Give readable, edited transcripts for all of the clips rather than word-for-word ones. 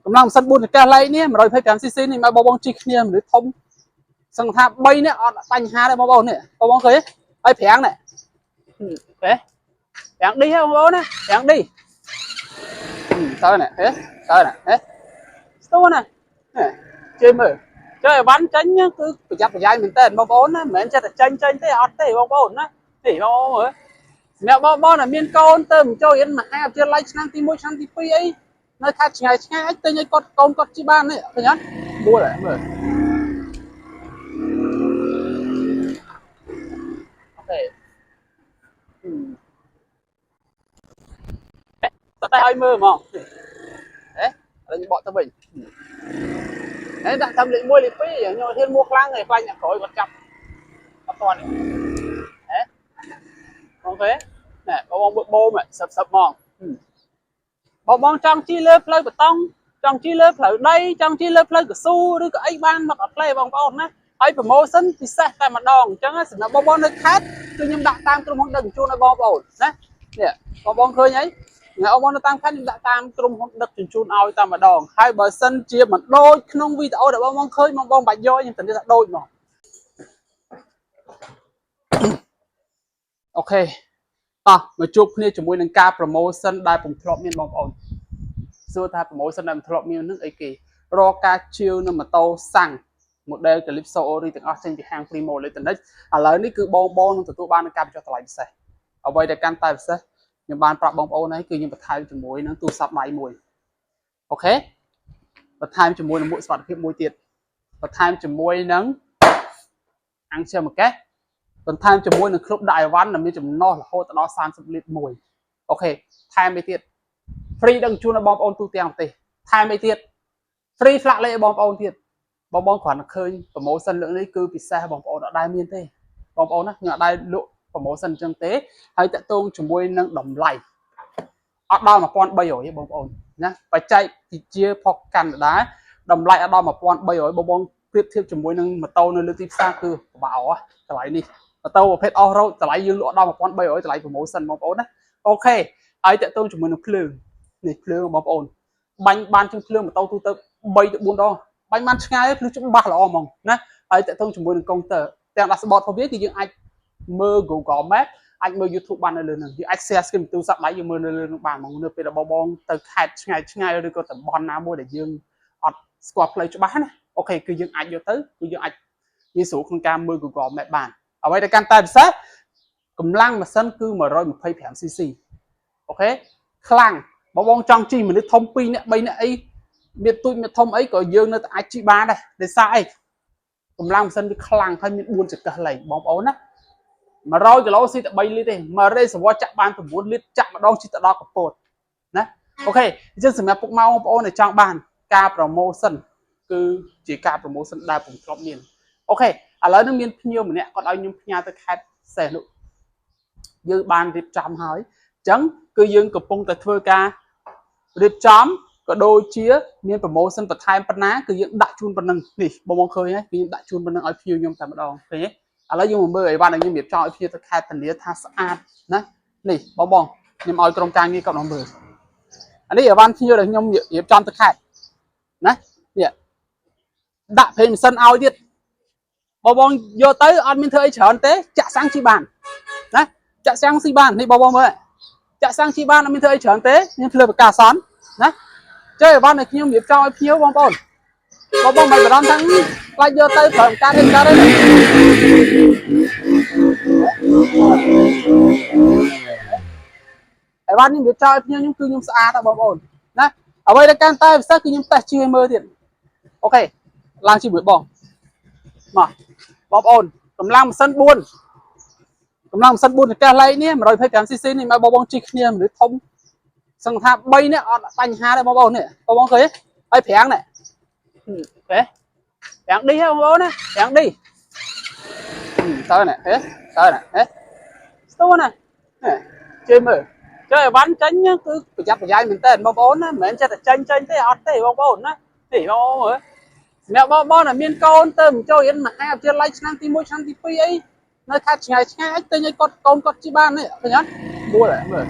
Cầm lòng sân buôn cái lấy nhé mà rồi phải xí xí này mà bao bông chi kia mà thông sang tháp bay nè bánh ha đây bao bông nè bao bông thấy ai phèn này thế phèn đi không bố nè phèn đi sao này thế sao này thế sao này chơi mở chơi bắn tránh nhá cứ phải chặt phải dai mình tên bao bố nè mẹ chơi tranh tranh thế ọt thế bao bố nè thì bao bố mẹ bao bố là miên con tôm cho yên mà hai chơi like sang tí môi sang tí phi ấy nơi khác ngày ngày tên như con chi ban này phải nhá mua lại mở ok tay hơi mơ mà đấy là những bọn tao mình đấy đặt thầm định mua liệt phí nhưng mà thiên mua khlang này phanh nhặt khối còn chậm các toàn này đấy không thế này bong bong bô mà sập sập mòn bong bong trong chi lớp lơi của tông trong chi lớp lơi đây trong chi lớp lơi của su đứa cái ban mặc ở play bong bong á ai promotion thì sẽ tại mặt đòn chẳng là nó bong bong nơi khác tôi nhưng đặt tam trong không đừng chu nó bong bong đấy nè bong bong khơi nhấy ngày ông nó tăng phát đã tam trong không đất chuyển chun ao tam mà đòn hai bờ sân chia mà đôi không vi tạo để bong bong khơi mong bong bạch dôi nhưng tình là đôi mà ok mà chụp này chúng mình nâng cao promotion đại cùng thọ miền bong bong xưa ta promotion đại thọ miền nước ấy kỳ ro ca chiêu nó mà tàu sang một đây clip sau đi từng trên cái hàng primo lấy từng đấy lấy ní cứ bong bong từ tôi ban cam cho lại xe ở đây để can tay xe nhưng banปรับบองโอnàyคือยังประทายจมูกนั้นตู้ซับไหลมวยโอเคประทายจมูกนั้นมวยสวัสดิ์เพียบมวยเตียดประทายจมูกนั้นอังเชื่อมาแก่ประทายจมูกนั้นครบได้วันนั้นมีจมูกนอกโคตรน้อสามสิบลิตรมวยโอเคทายไม่เตียดฟรีดังชูนบองโอนตู้เตียงตีทายไม่เตียดฟรีฟลักเลยบองโอนเตียดบองขวัญเคยโปรโมชั่นเรื่องนี้คือพิซซ่าบองโอนได้เมียนเต้บองโอนนะเงาได้ลุโปรโมชั่นจังเต้ให้แต่ตรงจมูกนั้นดำไหลở đâu mà con bay rồi bông ồn nhá phải chạy thì chia phọc cằn đá đầm lại ở đâu mà con bay rồi bông tiếp theo chừng môi nâng mà tàu nơi tiếp xa cứ bảo á trở lại đi tàu phết o rồi trở lại dương lỗ đâu mà con bay rồi trở lại của mẫu sân bông ồn đấy ok ấy tại tôi chừng môi nó lường này lường bông ồn bánh ban trong lường mà tàu tôi tới bay được buôn đo bánh ban ngay lúc chúng ba là o mong nè ấy tại tôi chừng môi công tờ đang đặt sport không biết thì những anh mơ Google Maps anh mơ YouTube ban lên này access cái tôi sắp máy dương mơ lên bàn mà nơi bây giờ bong từ ngày rồi có tầm bon nào mua để dương ọt squat play cho bán ok cứ dương anh vô tới cứ dương anh như số con cam mơ Google mẹ bàn ở đây là can tay sát cầm lăng mà sân cư mà rồi một phay phèm cc ok khlang bong trong chi mình đi thông pin này bây nè ấy biết tôi biết thông ấy có dương nơi tại chi ba đây để sai cầm lăng sân đi khlang hay miền buôn chỉ cả này bóng ốm á mà rồi cái lỗ xí tại bay lên đây mà đây sẽ qua chạm bàn từ 4 lít chạm mà đong chỉ tại đó có bột nè ok trên sân mẹ phục mau ốm này trong bàn ca promotion cứ chỉ ca promotion đa cùng top miền ok lấy nước miền nhiều mà nè còn ai nhung nhà tới khách xe nữa như bàn điệp chạm hỏi chấn cứ dương cục bông tại thưa ca điệp chấm có đôi chia miền promotion và time pan ná cứ dương đại chun pan nâng nè bông khơi ấy cứ đại chun pan nâng ở phiêu nhung tại mà đong thế lấy dùng mười ban những việc cho phía khai thành địa tha sát nè nè bong bong nhưng mà trong trang như cộng đồng mười anh ấy ở ban phía là nhung việc trong thực khai nè nè đã phê sân ao tiết bong bong vô tới anh minh thơi chờ tế chạ sang chi bàn nè chạ sang chi bàn đi bong bong ơi chạ sang chi ban anh minh thơi chờ tế nhưng phê cả sán nè chơi ở ban này nhung việc cho phía bong bong mày phải đón thắng quay vô tới phần ca thêm ca đấy ở ban những việc cho nhưng cứ nhung xa ta bom ổn nè ở đây là can tay sao cứ nhung ta chưa mơ thiệt ok lang chỉ buổi bỏng mà bom ổn cầm lang sân buôn cái lấy nhé mà rồi phải cảm cc này mà bom chi kia để thông sang tháp bay nè bánh ha đây bom ổn này bom khơi ấy phèn này thế phèn đi không bố nè phèn đi sao này thế sao này thế sao này chơi mở chơi bắn tránh nhá cứ phải chặt phải dai mình tên bom ổn á mình chơi tranh tranh thế ọt thế bom ổn á thì bom ổn mẹ bom là miên con tôm cho yên mà hai chơi like sang tí môi sang tí phi ấy nơi khác ngày tên như con chi ban này phải nhá mua lại mở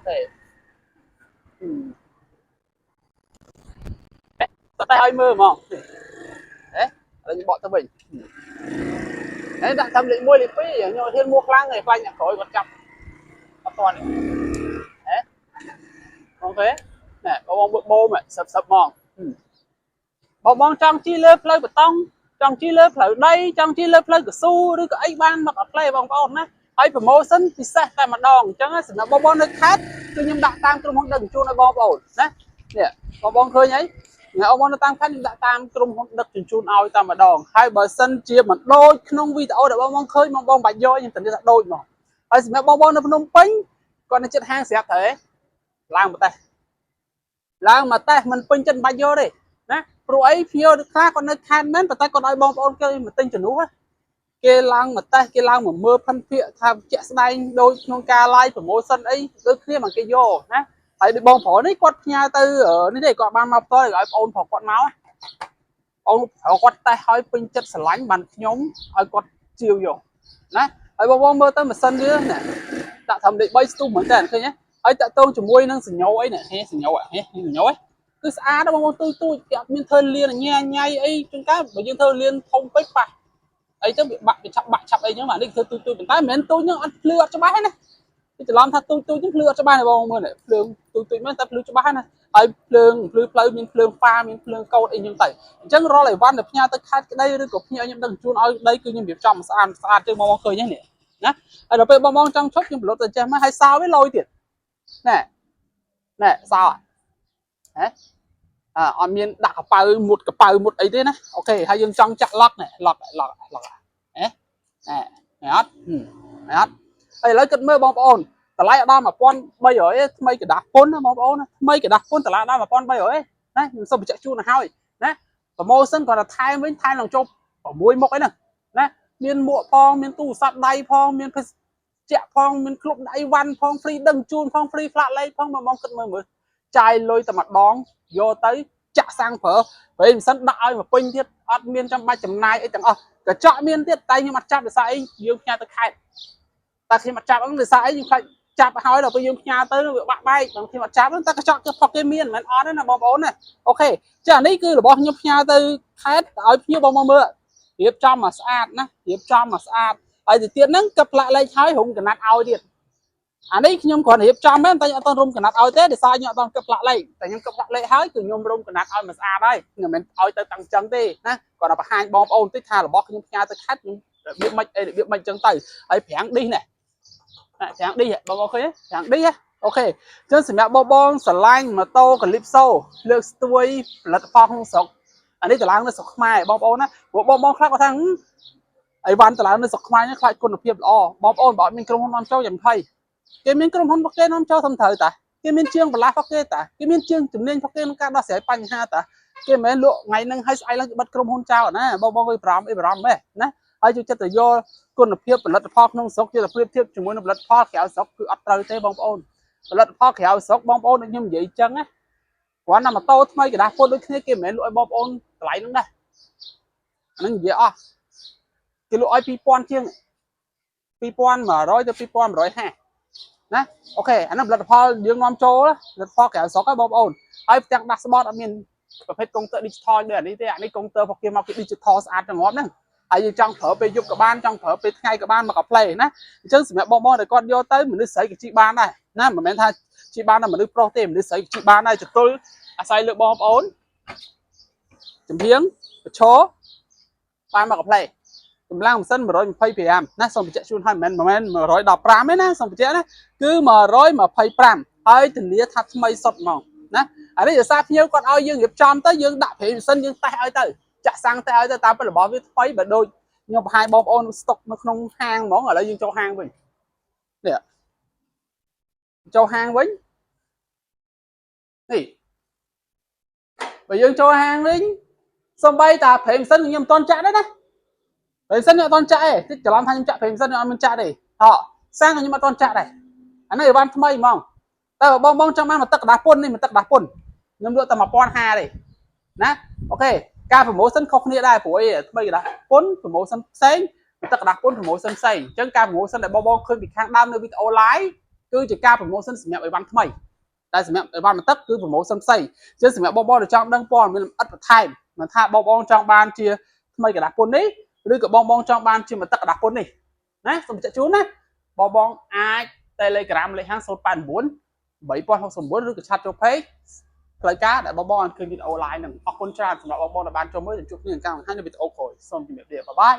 thế tao tay hơi mơ mà đấy là những bọn tao mình đấy đã thầm định mua lì phí nhưng mà thiên mua khlang này phanh nhặt khối còn chậm bắt toàn này đấy ok nè có bông bô mà sập sập mòn bông bông trong chi lớp plei bê tông trong chi lớp plei đây trong chi lớp plei của suឬក៏អីបានមកអត់ play បងប្អូនណាហើយ promotion ពិសេសតែម្ដងអញ្ចឹងសម្រាប់បងប្អូននៅខេត្តគឺខ្ញុំដាក់តាមក្រុមហ៊ុនដឹកជញ្ជូនឲ្យបងប្អូនណានេះបងប្អូនឃើញហើយថ្ងៃបងប្អូននៅតាមខេត្តខ្ញុំដាក់តាមក្រុមហ៊ុនដឹកជញ្ជូនឲ្យតែម្ដងហើយបើសិនជាមិនដូចក្នុងវីដេអូដែលបងប្អូនឃើញបងប្អូនបាច់យកខ្ញុំទៅថាដូចមកហើយសម្រាប់បងប្អូននៅភ្នំពេញគាត់នៅចិត្តហាងស្រាប់ទៅឡើងមកតេះមិនពេញចិត្តបាច់យកទេណាព្រោះអីភ្ញៀវខ្លះគាត់នៅខេត្តមែនប៉ុន្តែគាត់ឲ្យបងប្អូនគេមកទិញជំនួសគេឡើងមកតេះគេឡើងមកមើលភិនភាគថាជាក់ស្ដែងដូចក្នុងការ live promotion អីដូចគ្នាមកគេយកណាហើយដូចបងប្រុសនេះគាត់ផ្ញើទៅនេះទេគាត់បានមកផ្ទាល់ឲ្យបងប្រុសគាត់មកបងប្រុសគាត់តេះឲ្យពេញចិត្តស្រឡាញ់បានខ្ញុំឲ្យគាត់ជាវយកណាហើយបងប្អូនមើលទៅម៉ាស៊ីនវាណាដាក់ធ្វើលេខ3ស្ទុះមែនតើឃើញទេហើយតាក់ទងជាមួយនឹងសញ្ញោអីនេះសញ្ញោគឺស្អាតបងប្អូនទូចគេអត់មានធ្វើលៀនញ៉ាញ៉ៃអីជួនកាលបើយើងធ្វើលៀនធំពេកប៉ះអីចឹងវាបាក់វាឆាប់អីចឹងបាទនេះធ្វើទូចប៉ុន្តែមិនមែនទូចហ្នឹងអត់ភ្លឺអត់ច្បាស់ទេណាគេច្រឡំថាទូចហ្នឹងភ្លឺអត់ច្បាស់ទេបងមើលនេះភ្លើងទូចមែនតែភ្លឺច្បាស់ណាហើយភ្លើងផ្លូវមានភ្លើងហ្វាមានភ្លើងកោតអីចឹងទៅអញ្ចឹងរាល់អីវ៉ាន់ដែលផ្ញើទៅខេត្តក្តីឬក៏ផ្ញើខ្ញុំដឹកជញ្ជូនឲ្យក្តីគឺខ្ញុំរៀបចំស្អាតជាងបងឃើញហ្នឹងនេះណាហើយដល់ពេលបងចង់ឈប់ខ្ញុំប្រឡប់ទៅចេះមកហើយសោវាលយទៀតណែសោហ៎អត់មានដាក់កប៉ៅមុតអីទេណាអូខេហើយយើងចង់ចាក់ឡុកឡុកហ៎អត់ហើយឥឡូវគិតមើលបងប្អូនតម្លៃដល់1300ថ្មីกระดาษពុនណាបងប្អូនថ្មីกระดาษពុនតម្លៃដល់1300ណាខ្ញុំសូមបញ្ជាក់ជូនទៅហើយណា promotion គាត់ថាថែមវិញថែមឡើងចុះ6មុខអីហ្នឹងណាមានមួកផងមានទូរស័ព្ទដៃផងមានភេសជ្ជៈផងមានក្លុបដៃវ៉ាន់ផង free ដឹងជូនផង free flat លេខផងបងគិតមើលចាយលុយតែម្ដងយកទៅចាក់សាំងប្រើពេលមិនសិនដាក់ឲ្យមកពេញទៀតអត់មានចាំបាច់ចំណាយអីទាំងអស់កញ្ចក់មានទៀតតែខ្ញុំអត់ចាប់ដោយសារអីយើងផ្ញើទៅខេត្តតែខ្ញុំអត់ចាប់ហ្នឹងដោយសារអីយើងខ្លាចចាប់ឲ្យដល់ពេលយើងផ្ញើទៅវាបាក់បែកបងខ្ញុំអត់ចាប់ហ្នឹងតែកញ្ចក់គឺផុកគេមានមិនមែនអត់ទេណាបងប្អូនណាអូខេចានេះគឺរបស់ខ្ញុំផ្ញើទៅខេត្តឲ្យភ្ញៀវបងមើលរៀបចំមកស្អាតណារៀបចំមកស្អាតហើយទៅទៀតហ្នឹងក៏ផ្លាក់លេខឲ្យរុំកណាត់ឲ្យទៀតអានេះខ្ញុំគ្រាន់តែរៀបចំមែនតែខ្ញុំអត់ទាន់រុំកណាត់ឲ្យទេដោយសារខ្ញុំអត់ទាន់គិតផ្លាក់លេខតែខ្ញុំគិតផ្លាក់លេខហើយគឺខ្ញុំរុំកណាត់ឲ្យមកស្អាតហើយមិនមែនឲ្យទៅតាំងចឹងទេណាគាត់តែបង្ហាញបងប្អូនតិចថារបស់ខ្ញុំផ្ញើទៅខេត្តខ្ញុំរបៀបម៉េចអីរបៀបម៉េចចឹងទៅហើយប្រាំងឌីសនេះប្រាំងឌីសបងប្អូនឃើញប្រាំងឌីសអូខេចឹងសម្រាប់បងស្រឡាញ់ម៉ូតូ Calypso លើកស្ទួយផលិតផលក្នុងស្រុកអានេះតឡើងនៅស្រុកខ្មែរបងប្អូនណាបងខ្លះគាត់ថាអីវ៉ាន់តឡើងនៅស្រុកខ្មែរនេះខ្លាចគុណភាពល្អបងប្អូនបើអត់មានក្រុមហ៊ុននាំចូលយ៉ាងថៃគេមានក្រុមហ៊ុនរបស់គេនាំចូលធំត្រូវតាគេមានជាងបន្លាស់របស់គេតាគេមានជាងជំនាញរបស់គេក្នុងការដោះស្រាយបញ្ហាតាគេមិនមែនលក់ថ្ងៃហ្នឹងហើយស្អែកឡើងគេបិទក្រុមហ៊ុនចោលណាបងគេបារម្ភទេណាហើយជួយចិត្តទៅយកគុណភាពផលិតផលក្នុងស្រុកជាប្រៀបធៀបជាមួយនឹងផលិតផលក្រៅស្រុកគឺអត់ត្រូវទេបងប្អូនផលិតផលក្រៅស្រុកបងប្អូនដូចខ្ញុំនិយាយអញ្ចឹងណាគ្រាន់តែម៉ូតូថ្មីกระดาษពុនដូចគ្នាគេមិនមែនលក់ឲ្យបងប្អូនតម្លៃហ្នឹងដែរអាហ្នឹងនិយាយអស់គេលក់ឲ្យ2000ជាង2100ទៅ2150ណាអូខេអាហ្នឹងផលិតផលយើងនាំចូលផលិតផលក្រៅស្រុកហ្នឹងបងប្អូនហើយផ្ទាំងដាស់ស្បតអត់មានប្រភេទកុងទ័រ digital ដូចអានេះទេអានេះកុងទ័ររបស់គេមកពី digital ស្អាតចង្អត់ហ្នឹងហើយយើងចង់ប្រើពេលយប់ក៏បានចង់ប្រើពេលថ្ងៃក៏បានមកកាផ្លេណាអញ្ចឹងសម្រាប់បងដែលគាត់យកទៅមនុស្សស្រីក៏ជីបានដែរណាមិនមែនថាជីបានតែមនុស្សប្រុសទេមនុស្សស្រីជីបានដែរចតុលអាស្រ័យលើបងប្អូនចំហៀងប្រឈរបានមកកាផ្លេកម្លាំងម៉ាស៊ីន125ណាសូមបញ្ជាក់ជូនឲ្យមិនមែន115ទេណាសូមបញ្ជាក់ណាគឺ125ហើយធានាថាថ្មីសុទ្ធហ្មងណាអានេះដោយសារភ្ញៀវគាត់ឲ្យយើងរៀបចំទៅយើងដាក់ប្រេងម៉ាស៊ីនយើងតេស្តឲ្យទៅចាក់សាំងតែឲ្យទៅតាមពិតរបស់វាថ្មីបើដូចខ្ញុំបង្ហាញបងប្អូនស្តុកនៅក្នុងហាងហ្មងឥឡូវយើងចូលហាងវិញនេះចូលហាងវិញនេះបើយើងចូលហាងវិញសំបីតាប្រេងម៉ាស៊ីនខ្ញុំមិនទាន់ចាក់ទេណាប្រេងម៉ាស៊ីនខ្ញុំអត់ទាន់ចាក់ទេតិចច្រឡំថាខ្ញុំចាក់ប្រេងម៉ាស៊ីនខ្ញុំអត់មានចាក់ទេសាំងខ្ញុំអត់ទាន់ចាក់ដែរអានេះអីវ៉ាន់ថ្មីហ្មងតែបងចង់បានមកទឹកกระดาษពុននេះមកទឹកกระดาษពុនខ្ញុំលក់តែ1050ទេណាអូខេការ promotion ខុសគ្នាដែរព្រោះអីថ្មីกระดาษពុន promotion ផ្សេងទឹកกระดาษពុន promotion ផ្សេងអញ្ចឹងការ promotion ដែលបងឃើញពីខាងដើមនៅវីដេអូ live គឺជាការ promotion សម្រាប់អីវ៉ាន់ថ្មីតែសម្រាប់អីវ៉ាន់បន្ទឹកគឺ promotion ផ្សេងចឹងសម្រាប់បងប្អូនដែលចង់ដឹងព័ត៌មានលម្អិតបន្ថែមមិនថាបងប្អូនចង់បានជាថ្មីกระดาษពុននេះឬក៏បងចង់បានជាបន្ទឹកกระดาษពុននេះណាសូមបញ្ជាក់ជូនណាបងអាច Telegram លេខហាង089 3069 ឬក៏ឆាតចូល page ផ្លូវការដែលបងអាចឃើញវីដេអូ live ហ្នឹងអរគុណច្រើនសម្រាប់បងដែលបានចូលមើលជួបគ្នាក្នុងការបង្ហាញនៅវីដេអូក្រោយសូមជម្រាបលាបាយបាយ